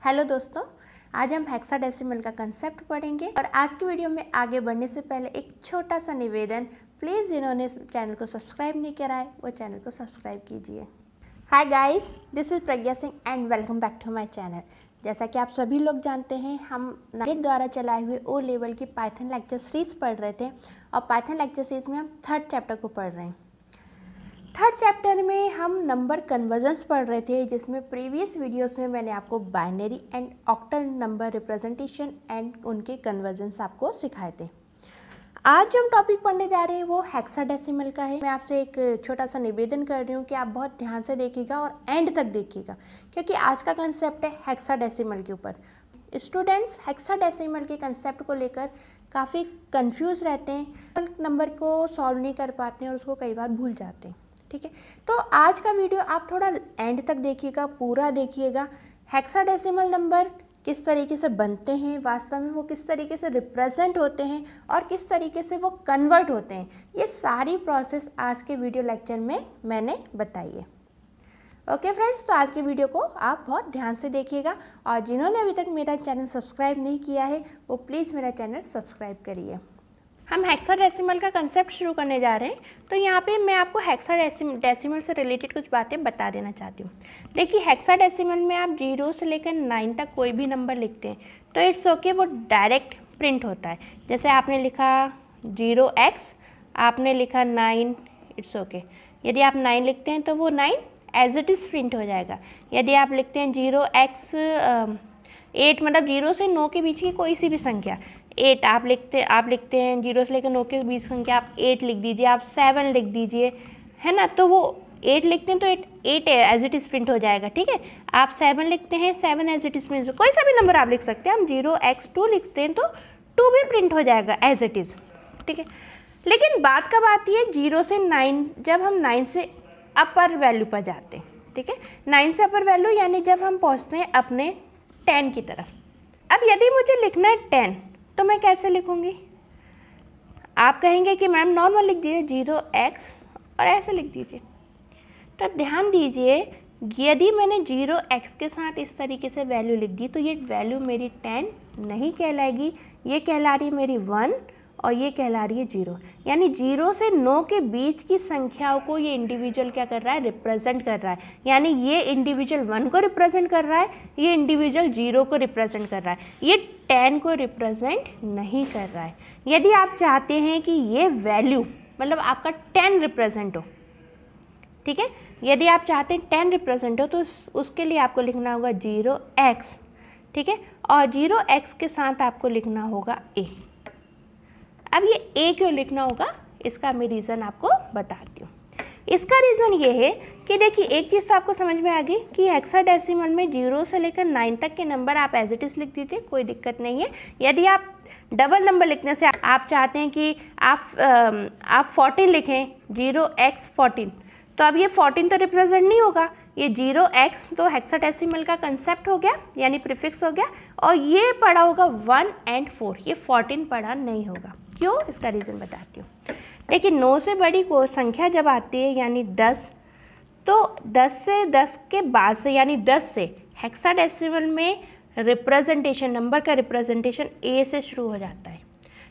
Hello दोस्तों, आज हम हेक्साडेसिमल का कंसेप्ट पढ़ेंगे और आज की वीडियो में आगे बढ़ने से पहले एक छोटा सा निवेदन, प्लीज़ जिन्होंने चैनल को सब्सक्राइब नहीं करा है वो चैनल को सब्सक्राइब कीजिए। Hi guys, this is Pragya Singh and welcome back to my channel. जैसा कि आप सभी लोग जानते हैं, हम नेट द्वारा चलाए हुए ओ लेवल की पाइथन लेक्चर सीरीज़ पढ़ रहे थे और पाइथन लेक्चर सीरीज़ में हम थर्ड चैप्टर को पढ़ रहे हैं। थर्ड चैप्टर में हम नंबर कन्वर्जन्स पढ़ रहे थे, जिसमें प्रीवियस वीडियोस में मैंने आपको binary and octal number representation and उनके कन्वर्जन्स आपको सिखाए थे। आज जो हम टॉपिक पढ़ने जा रहे हैं वो हेक्साडेसिमल का है। मैं आपसे एक छोटा सा निवेदन कर रही हूँ कि आप बहुत ध्यान से देखिएगा और एंड तक देखिएगा, क्योंकि आज का कंसेप्ट है हेक्साडेसिमल के ऊपर। स्टूडेंट्स हेक्साडेसिमल के कंसेप्ट को लेकर काफ़ी कंफ्यूज रहते हैं, नंबर को सॉल्व नहीं कर पाते हैं और उसको कई बार भूल जाते हैं। ठीक है, तो आज का वीडियो आप थोड़ा एंड तक देखिएगा, पूरा देखिएगा। हेक्साडेसिमल नंबर किस तरीके से बनते हैं, वास्तव में वो किस तरीके से रिप्रेजेंट होते हैं और किस तरीके से वो कन्वर्ट होते हैं, ये सारी प्रोसेस आज के वीडियो लेक्चर में मैंने बताई है। ओके फ्रेंड्स, तो आज के वीडियो को आप बहुत ध्यान से देखिएगा और जिन्होंने अभी तक मेरा चैनल सब्सक्राइब नहीं किया है वो प्लीज़ मेरा चैनल सब्सक्राइब करिए। हम हेक्साडेसिमल का कंसेप्ट शुरू करने जा रहे हैं, तो यहाँ पे मैं आपको हेक्साडेसिमल से रिलेटेड कुछ बातें बता देना चाहती हूँ। देखिए, हेक्साडेसिमल में आप 0 से लेकर 9 तक कोई भी नंबर लिखते हैं तो इट्स ओके, वो डायरेक्ट प्रिंट होता है। जैसे आपने लिखा 0x, आपने लिखा 9, इट्स ओके। यदि आप 9 लिखते हैं तो वो 9 एज इट इज़ प्रिंट हो जाएगा। यदि आप लिखते हैं 0x 8, मतलब 0 से 9 के बीच की कोई सी भी संख्या 8 आप लिखते हैं 0 से लेकर 9 के बीच संख्या, आप 8 लिख दीजिए, आप 7 लिख दीजिए, है ना, तो वो 8 लिखते हैं तो 8 एज इट इज़ प्रिंट हो जाएगा। ठीक है, आप 7 लिखते हैं, 7 एज इट इज़ प्रिंट, कोई सा भी नंबर आप लिख सकते हैं। हम 0x2 लिखते हैं तो 2 भी प्रिंट हो जाएगा एज इट इज़। ठीक है, लेकिन बात कब आती है? 0 से 9, जब हम 9 से अपर वैल्यू पर जाते हैं। ठीक है, 9 से अपर वैल्यू यानी जब हम पहुँचते हैं अपने 10 की तरफ। अब यदि मुझे लिखना है 10 तो मैं कैसे लिखूंगी? आप कहेंगे कि मैम नॉर्मल लिख दीजिए 0x और ऐसे लिख दीजिए। तो ध्यान दीजिए, यदि मैंने 0x के साथ इस तरीके से वैल्यू लिख दी तो ये वैल्यू मेरी 10 नहीं कहलाएगी, ये कहला रही है मेरी 1 और ये कहला रही है 0। यानी 0 से 9 के बीच की संख्याओं को ये इंडिविजुअल क्या कर रहा है? रिप्रेजेंट कर रहा है। यानी ये इंडिविजुअल 1 को रिप्रेजेंट कर रहा है, ये इंडिविजुअल 0 को रिप्रेजेंट कर रहा है, ये 10 को रिप्रेजेंट नहीं कर रहा है। यदि आप चाहते हैं कि ये वैल्यू मतलब आपका 10 रिप्रेजेंट हो, ठीक है, यदि आप चाहते हैं 10 रिप्रेजेंट हो तो उसके लिए आपको लिखना होगा 0x। ठीक है, और 0x के साथ आपको लिखना होगा a। अब ये a क्यों लिखना होगा, इसका मैं रीज़न आपको बताती हूँ। इसका रीज़न ये है कि देखिए, एक चीज़ तो आपको समझ में आ गई कि हेक्साडेसिमल में 0 से लेकर 9 तक के नंबर आप एज इट इज़ लिख दीजिए, कोई दिक्कत नहीं है। यदि आप डबल नंबर लिखने से आप चाहते हैं कि आप 14 लिखें, 0x14, तो अब ये 14 तो रिप्रेजेंट नहीं होगा, ये 0x तो हेक्साडेसिमल का कंसेप्ट हो गया, यानी प्रीफिक्स हो गया, और ये पढ़ा होगा 1 और 4, ये 14 पढ़ा नहीं होगा। क्यों? इसका रीज़न बताती हूँ। देखिए, 9 से बड़ी कोई संख्या जब आती है यानी 10, तो 10 के बाद से यानी 10 से हेक्साडेसिमल में रिप्रेजेंटेशन, नंबर का रिप्रेजेंटेशन a से शुरू हो जाता है।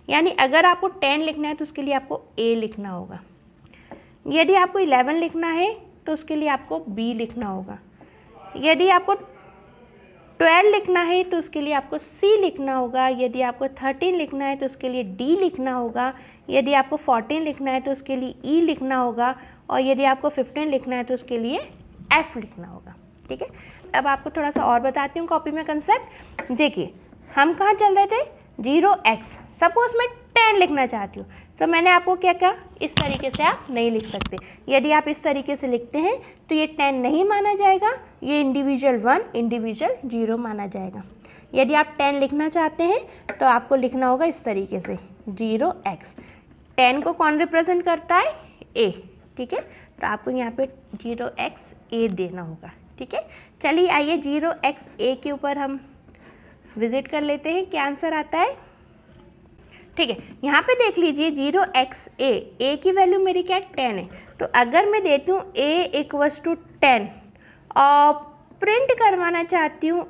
यानी अगर आपको 10 लिखना है तो उसके लिए आपको a लिखना होगा। यदि आपको 11 लिखना है तो उसके लिए आपको b लिखना होगा। यदि आपको 12 लिखना है तो उसके लिए आपको C लिखना होगा। यदि आपको 13 लिखना है तो उसके लिए D लिखना होगा। यदि आपको 14 लिखना है तो उसके लिए E लिखना होगा, और यदि आपको 15 लिखना है तो उसके लिए F लिखना होगा। ठीक है, अब आपको थोड़ा सा और बताती हूँ कॉपी में कंसेप्ट। देखिए, हम कहाँ चल रहे थे? 0x। सपोज मैं 10 लिखना चाहती हूँ तो मैंने आपको क्या कहा, इस तरीके से आप नहीं लिख सकते। यदि आप इस तरीके से लिखते हैं तो ये 10 नहीं माना जाएगा, ये इंडिविजुअल 1, इंडिविजुअल 0 माना जाएगा। यदि आप 10 लिखना चाहते हैं तो आपको लिखना होगा इस तरीके से 0x। 10 को कौन रिप्रेजेंट करता है? a। ठीक है, तो आपको यहाँ पे 0x a देना होगा। ठीक है, चलिए आइए 0x a के ऊपर हम विजिट कर लेते हैं, क्या आंसर आता है। ठीक है, यहाँ पे देख लीजिए 0xa, a की वैल्यू मेरी क्या है? 10 है। तो अगर मैं देती हूँ a = 10 और प्रिंट करवाना चाहती हूँ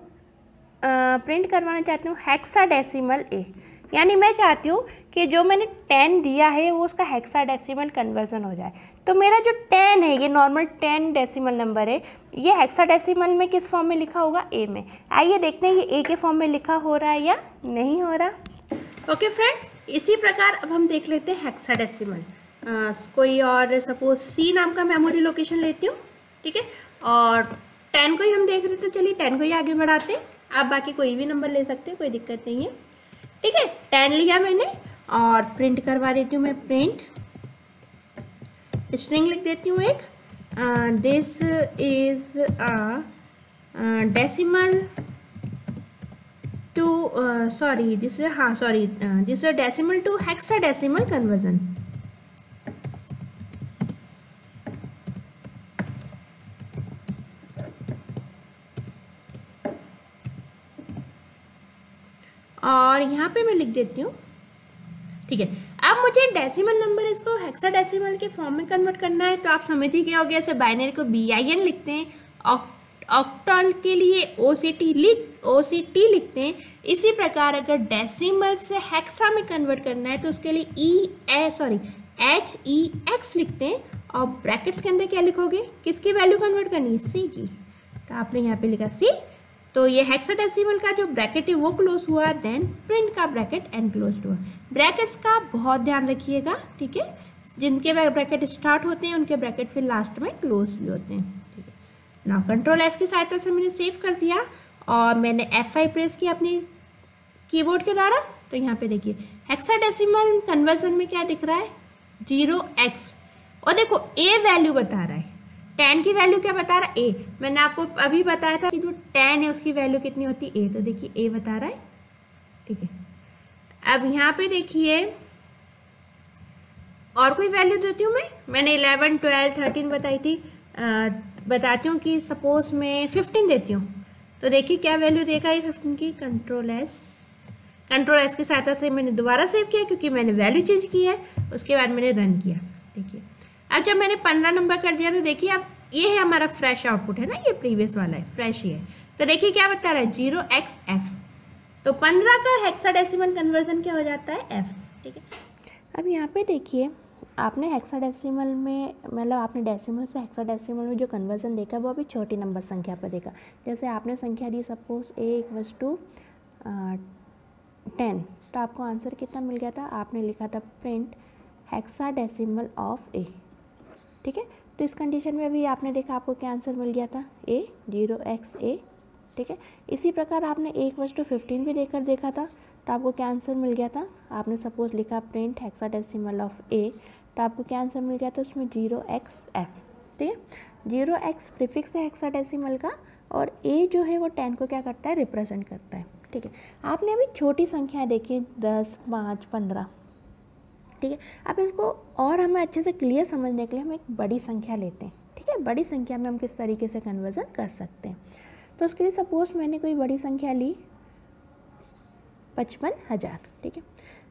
प्रिंट करवाना चाहती हूँ हेक्साडेसिमल ए, यानी मैं चाहती हूँ कि जो मैंने 10 दिया है वो उसका हेक्साडेसिमल कन्वर्जन हो जाए। तो मेरा जो 10 है ये नॉर्मल 10 डेसिमल नंबर है, ये हेक्साडेसिमल में किस फॉर्म में लिखा होगा, ए में। आइए देखते हैं ये ए के फॉर्म में लिखा हो रहा है या नहीं हो रहा। ओके फ्रेंड्स, इसी प्रकार अब हम देख लेते हैं हेक्साडेसिमल। कोई और सपोज सी नाम का मेमोरी लोकेशन लेती हूँ, ठीक है, और 10 को ही हम देख रहे थे, चलिए 10 को ही आगे बढ़ाते हैं। आप बाकी कोई भी नंबर ले सकते हैं, कोई दिक्कत नहीं है, ठीक है। 10 लिया मैंने और प्रिंट करवा देती हूँ मैं, प्रिंट स्ट्रिंग लिख देती हूँ एक, this is a decimal to this is a decimal to hexadecimal conversion. और यहाँ पे मैं लिख देती हूँ, ठीक है। अब मुझे डेसिमल नंबर इसको हेक्साडेसिमल के फॉर्म में कन्वर्ट करना है, तो आप समझ ही गए होंगे, ऐसे बाइनरी को BIN लिखते हैं, ऑक्टल के लिए OCT लिखते हैं। इसी प्रकार अगर डेसिमल से हेक्सा में कन्वर्ट करना है तो उसके लिए HEX लिखते हैं, और ब्रैकेट्स के अंदर क्या लिखोगे, किसकी वैल्यू कन्वर्ट करनी है, C की, तो आपने यहाँ पे लिखा C। तो ये हेक्साडेसिमल का जो ब्रैकेट है वो क्लोज हुआ, देन प्रिंट का ब्रैकेट एंड क्लोज हुआ। ब्रैकेट्स का बहुत ध्यान रखिएगा, ठीक है, जिनके ब्रैकेट स्टार्ट होते हैं उनके ब्रैकेट फिर लास्ट में क्लोज भी होते हैं, ठीक है। ना कंट्रोल S की सहायता से मैंने सेव कर दिया और मैंने F5 प्रेस किया अपनी कीबोर्ड के द्वारा। तो यहाँ पे देखिए हेक्साडेसिमल कन्वर्जन में क्या दिख रहा है, 0x, और देखो A वैल्यू बता रहा है, 10 की वैल्यू क्या बता रहा है, A। मैंने आपको अभी बताया था कि जो 10 है उसकी वैल्यू कितनी होती है, A, तो देखिए A बता रहा है, ठीक है। अब यहाँ पे देखिए और कोई वैल्यू देती हूँ मैंने 11, 12, 13 बताई थी, बताती हूँ कि सपोज मैं 15 देती हूँ, तो देखिए क्या वैल्यू देगा ये 15 की, कंट्रोल एस की सहायता से मैंने दोबारा सेव किया क्योंकि मैंने वैल्यू चेंज की है, उसके बाद मैंने रन किया। देखिए अब जब मैंने 15 नंबर कर दिया तो देखिए अब ये है हमारा फ्रेश आउटपुट है ना, ये प्रीवियस वाला है, फ्रेश ही है। तो देखिए क्या बता रहा है, 0xF। तो 15 का हेक्साडेसिमल कन्वर्जन क्या हो जाता है, F, ठीक है। अब यहाँ पे देखिए आपने हेक्साडेसिमल में, मतलब आपने डेसिमल से हेक्साडेसिमल में जो कन्वर्जन देखा वो अभी छोटी नंबर संख्या पर देखा। जैसे आपने संख्या दी सपोज A = 10, तो आपको आंसर कितना मिल गया था, आपने लिखा था प्रिंट हेक्साडेसिमल ऑफ A, ठीक है। तो इस कंडीशन में भी आपने देखा आपको क्या आंसर मिल गया था, A, 0xA, ठीक है। इसी प्रकार आपने A = 15 भी देकर देखा था, तो आपको क्या आंसर मिल गया था, आपने सपोज लिखा प्रिंट हेक्साडेसिमल ऑफ A, तो आपको क्या आंसर मिल गया था उसमें, 0xF, ठीक है। 0x प्रीफिक्स है हेक्साडेसिमल का, और A जो है वो 10 को क्या करता है, रिप्रेजेंट करता है, ठीक है। आपने अभी छोटी संख्याएं देखी 10, 5, 15, ठीक है। अब इसको और हमें अच्छे से क्लियर समझने के लिए हम एक बड़ी संख्या लेते हैं, ठीक है। बड़ी संख्या में हम किस तरीके से कन्वर्जन कर सकते हैं, तो उसके लिए सपोज मैंने कोई बड़ी संख्या ली 55,000, ठीक है।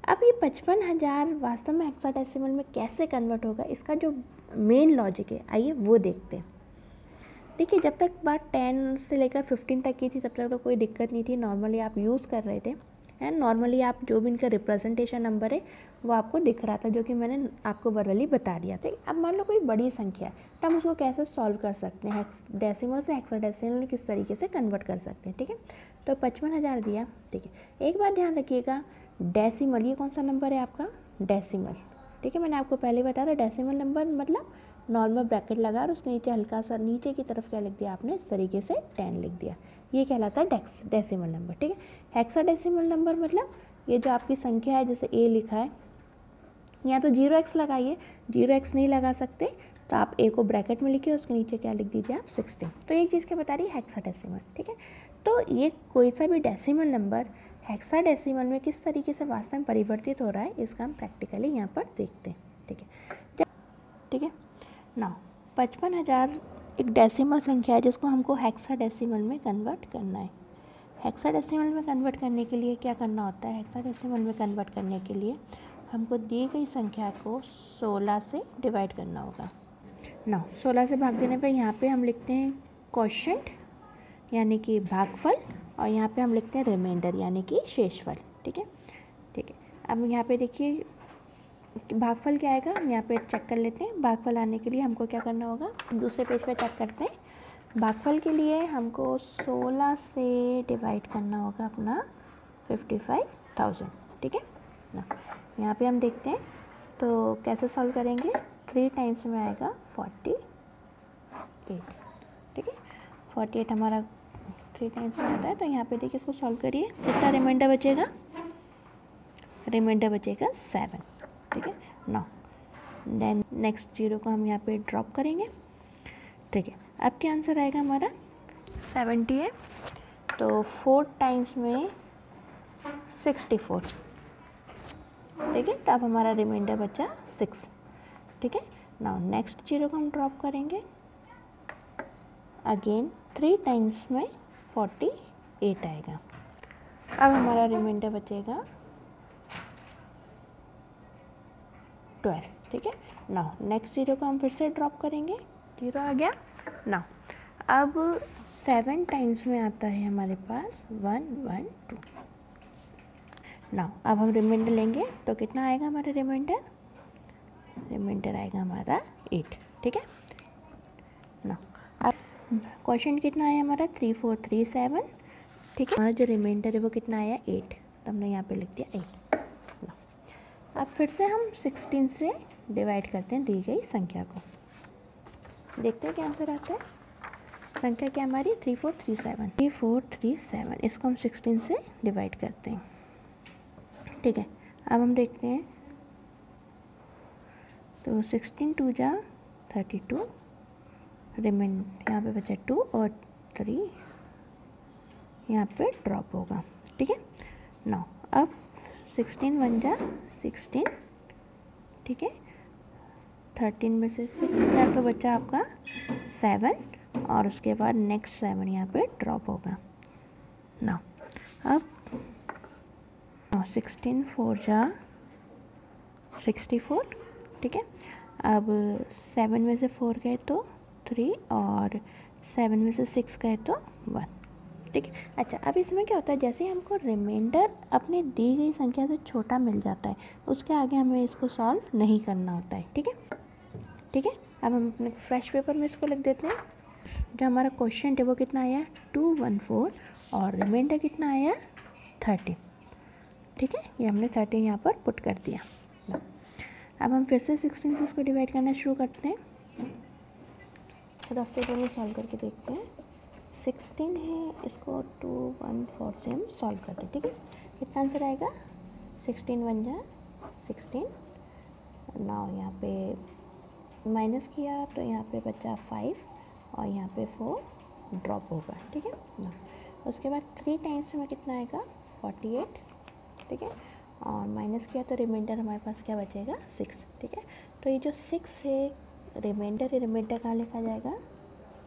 अब ये 55,000 वास्तव में हेक्साडेसिमल में कैसे कन्वर्ट होगा, इसका जो मेन लॉजिक है आइए वो देखते हैं। देखिए जब तक बात 10 से लेकर 15 तक की थी तब तक तो कोई दिक्कत नहीं थी, नॉर्मली आप यूज़ कर रहे थे, एंड नॉर्मली आप जो भी इनका रिप्रेजेंटेशन नंबर है वो आपको दिख रहा था, जो कि मैंने आपको वर्बली बता दिया था। अब मान लो कोई बड़ी संख्या है तो हम उसको कैसे सॉल्व कर सकते हैं, डेसिमल से हेक्साडेसिमल में किस तरीके से कन्वर्ट कर सकते हैं, ठीक है। तो 55,000 दिया, ठीक है। एक बात ध्यान रखिएगा, डेसिमल ये कौन सा नंबर है आपका, डेसिमल, ठीक है। मैंने आपको पहले बताया डेसिमल नंबर मतलब नॉर्मल ब्रैकेट लगा और उसके नीचे हल्का सा नीचे की तरफ क्या लिख दिया आपने, इस तरीके से 10 लिख दिया, ये कहलाता है डेसिमल नंबर, ठीक है। हेक्साडेसिमल नंबर मतलब ये जो आपकी संख्या है, जैसे A लिखा है, या तो 0x लगाइए, 0x नहीं लगा सकते तो आप A को ब्रैकेट में लिखिए, उसके नीचे क्या लिख दीजिए आप, 16। तो एक चीज़ क्या बता रही है, हेक्साडेसिमल, ठीक है। तो ये कोई सा भी डेसिमल नंबर हेक्साडेसिमल में किस तरीके से वास्तव में परिवर्तित हो रहा है, इसका हम प्रैक्टिकली यहाँ पर देखते हैं, ठीक है। ठीक है ना, 55,000 एक डेसिमल संख्या है जिसको हमको हेक्साडेसिमल में कन्वर्ट करना है। हेक्साडेसिमल में कन्वर्ट करने के लिए क्या करना होता है, हेक्साडेसिमल में कन्वर्ट करने के लिए हमको दी गई संख्या को 16 से डिवाइड करना होगा ना। 16 से भाग देने पर यहाँ पे हम लिखते हैं क्वोशिएंट यानी कि भागफल, और यहाँ पे हम लिखते हैं रिमाइंडर यानी कि शेषफल। ठीक है, ठीक है। अब यहाँ पे देखिए भागफल क्या आएगा, हम यहाँ पे चेक कर लेते हैं। भागफल आने के लिए हमको क्या करना होगा, दूसरे पेज पे चेक करते हैं। भागफल के लिए हमको 16 से डिवाइड करना होगा अपना 55,000। ठीक है ना, यहाँ पे हम देखते हैं तो कैसे सॉल्व करेंगे। 3 टाइम्स में आएगा 48। ठीक है, 48 हमारा 3 टाइम्स में आता है। तो यहाँ पे देखिए इसको सॉल्व करिए, कितना रिमाइंडर बचेगा, रिमाइंडर बचेगा 7। ठीक है, नाउ देन नेक्स्ट जीरो को हम यहाँ पे ड्रॉप करेंगे। ठीक है, अब क्या आंसर आएगा हमारा 70 है, तो 4 टाइम्स में 64। ठीक है, तो अब हमारा रिमाइंडर बचा 6। ठीक है, नाउ नेक्स्ट जीरो को हम ड्रॉप करेंगे, अगेन 3 टाइम्स में 48 आएगा। अब हमारा रिमाइंडर बचेगा 12। ठीक है, नाउ नेक्स्ट जीरो को हम फिर से ड्रॉप करेंगे, जीरो आ गया। नाउ अब 7 टाइम्स में आता है हमारे पास 112। नाउ अब हम रिमाइंडर लेंगे तो कितना आएगा हमारा रिमाइंडर, रिमाइंडर आएगा हमारा 8। ठीक है, नाउ अब क्वेश्चन कितना आया हमारा 3437। ठीक है, हमारा जो रिमाइंडर है वो कितना आया 8, तो हमने यहाँ पे लिख दिया 8। अब फिर से हम 16 से डिवाइड करते हैं दी गई संख्या को, देखते हैं क्या आंसर आता है। संख्या क्या हमारी 3437। इसको हम 16 से डिवाइड करते हैं। ठीक है, अब हम देखते हैं तो 16 2 जा 32, रिमाइंड यहाँ पे बचा 2 और 3 यहाँ पे ड्रॉप होगा। ठीक है, नाउ अब 16 1 जा 16। ठीक है, 13 में से 6 गया तो बचा आपका 7 और उसके बाद नेक्स्ट 7 यहाँ पे ड्रॉप होगा। नाउ अब 16 4 जा 64। ठीक है, अब 7 में से 4 गए तो 3 और 7 में से 6 गए तो 1। ठीक है, अच्छा अब इसमें क्या होता है, जैसे हमको रिमाइंडर अपनी दी गई संख्या से छोटा मिल जाता है, उसके आगे हमें इसको सॉल्व नहीं करना होता है। ठीक है, ठीक है, अब हम अपने फ्रेश पेपर में इसको लिख देते हैं। जो हमारा क्वेश्चन है वो कितना आया 214 और रिमाइंडर कितना आया 30। ठीक है, ये हमने 30 यहाँ पर पुट कर दिया। अब हम फिर से 16 से इसको डिवाइड करना शुरू करते हैं। रफ पेपर में सॉल्व करके देखते हैं। 16 है, इसको 214 से हम सॉल्व करते हैं। ठीक है, कितना आंसर आएगा 16 1 जा 16। नाउ यहाँ पे माइनस किया तो यहाँ पे बचा 5 और यहाँ पे 4 ड्रॉप होगा। ठीक है ना, उसके बाद 3 टाइम्स में कितना आएगा 48। ठीक है, और माइनस किया तो रिमाइंडर हमारे पास क्या बचेगा 6। ठीक है, तो ये जो 6 है रिमाइंडर है, रिमाइंडर कहाँ लिखा जाएगा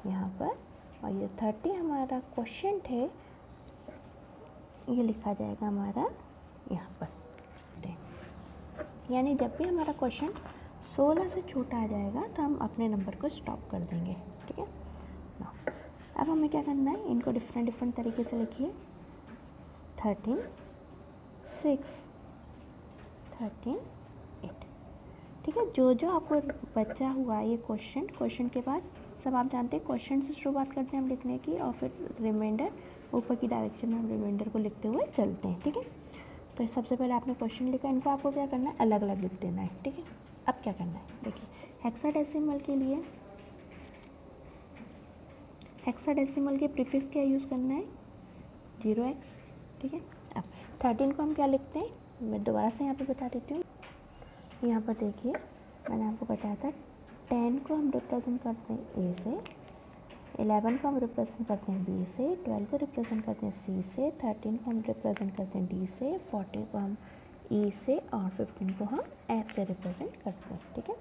यहाँ पर, और ये 30 हमारा क्वेश्चन है ये लिखा जाएगा हमारा यहाँ पर। यानी जब भी हमारा क्वेश्चन 16 से छोटा आ जाएगा तो हम अपने नंबर को स्टॉप कर देंगे। ठीक है ना, अब हमें क्या करना है, इनको डिफरेंट तरीके से लिखिए। 13 6 13 8। ठीक है, जो जो आपको बचा हुआ ये क्वेश्चन के बाद सब आप जानते हैं क्वेश्चन से शुरुआत करते हैं हम लिखने की, और फिर रिमाइंडर ऊपर की डायरेक्शन में हम रिमाइंडर को लिखते हुए चलते हैं। ठीक है, तो सबसे पहले आपने क्वेश्चन लिखा, इनको आपको क्या करना है अलग अलग लिख देना है। ठीक है, अब क्या करना है देखिए, हेक्साडेसिमल के लिए हेक्साडेसिमल के प्रीफिक्स क्या यूज़ करना है 0x। ठीक है, अब 13 को हम क्या लिखते हैं, मैं दोबारा से यहाँ पे बता देती हूँ। यहाँ पर देखिए मैंने आपको बताया था 10 को हम रिप्रेजेंट करते हैं A से, 11 को हम रिप्रेजेंट करते हैं B से, 12 को रिप्रेजेंट करते हैं C से, 13 को हम रिप्रेजेंट करते हैं D से, 14 को हम E से और 15 को हम F से रिप्रेजेंट करते हैं। ठीक है,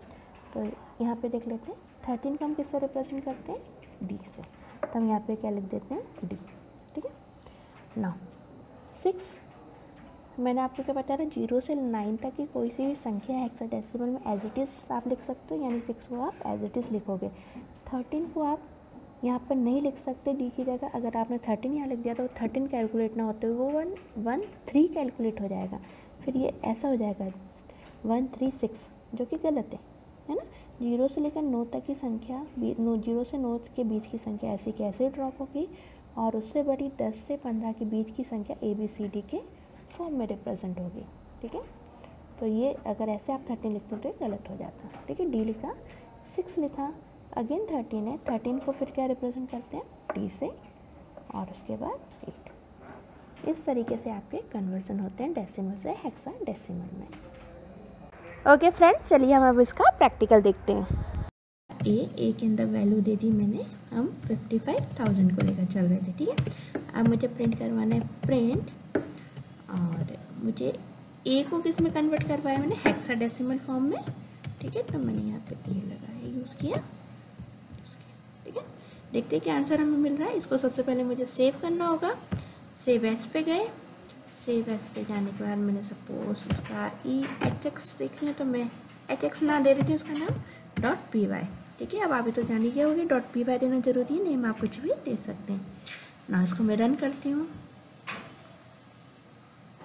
तो यहाँ पे देख लेते हैं 13 को हम किससे रिप्रेजेंट करते हैं D से, तो हम यहाँ पे क्या लिख देते हैं D। ठीक है, नाउ 6 मैंने आपको क्या बताया था 0 से 9 तक की कोई सी भी संख्या हेक्साडेसिमल में एज इट इज़ आप लिख सकते हो, यानी 6 को आप एज इट इज़ लिखोगे, 13 को आप यहाँ पर नहीं लिख सकते डी की जगह, अगर आपने 13 यहाँ लिख दिया तो 13 कैलकुलेट ना होते हुए वो 113 कैलकुलेट हो जाएगा, फिर ये ऐसा हो जाएगा 136, जो कि गलत है ना। 0 से लेकर 9 तक की संख्या, 0 से 9 के बीच की संख्या ऐसी की ऐसे ड्रॉप होगी, और उससे बड़ी 10 से 15 के बीच की संख्या ABCD के फॉर्म में रिप्रेजेंट होगी, ठीक है। तो ये अगर ऐसे आप 13 लिखते हो तो ये गलत हो जाता है, ठीक है। डी लिखा, 6 लिखा, अगेन 13 है, 13 को फिर क्या रिप्रेजेंट करते हैं, डी से, और उसके बाद 8। इस तरीके से आपके कन्वर्जन होते हैं डेसिमल से हेक्साडेसिमल में। ओके फ्रेंड्स, चलिए हम अब इसका प्रैक्टिकल देखते हैं। ए के अंदर वैल्यू दे दी मैंने, हम 55,000 को लेकर चल रहे थे, ठीक है। अब मुझे प्रिंट करवाना है प्रिंट, और मुझे ए को किस में कन्वर्ट करवाया मैंने, हेक्साडेसिमल फॉर्म में, ठीक है। तो मैंने यहाँ पे ए लगाया, यूज़ किया, ठीक है। देखते हैं क्या आंसर हमें मिल रहा है। इसको सबसे पहले मुझे सेव करना होगा, सेव एस पे गए, सेव एस पे जाने के बाद मैंने सपोज इसका EHX देखना है तो मैं HX ना दे रही थी, उसका नाम .py, ठीक है। अब आप तो जान ही गए होंगे .py देना जरूरी है, नेम आप कुछ भी दे सकते हैं ना। इसको मैं रन करती हूँ,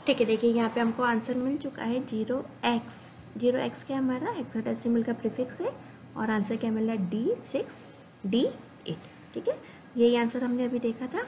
ठीक है। देखिए यहाँ पे हमको आंसर मिल चुका है 0x। 0x क्या हमारा हेक्साडेसिमल का प्रीफिक्स है, और आंसर क्या मिल रहा है D6 D8, ठीक है। यही आंसर हमने अभी देखा था।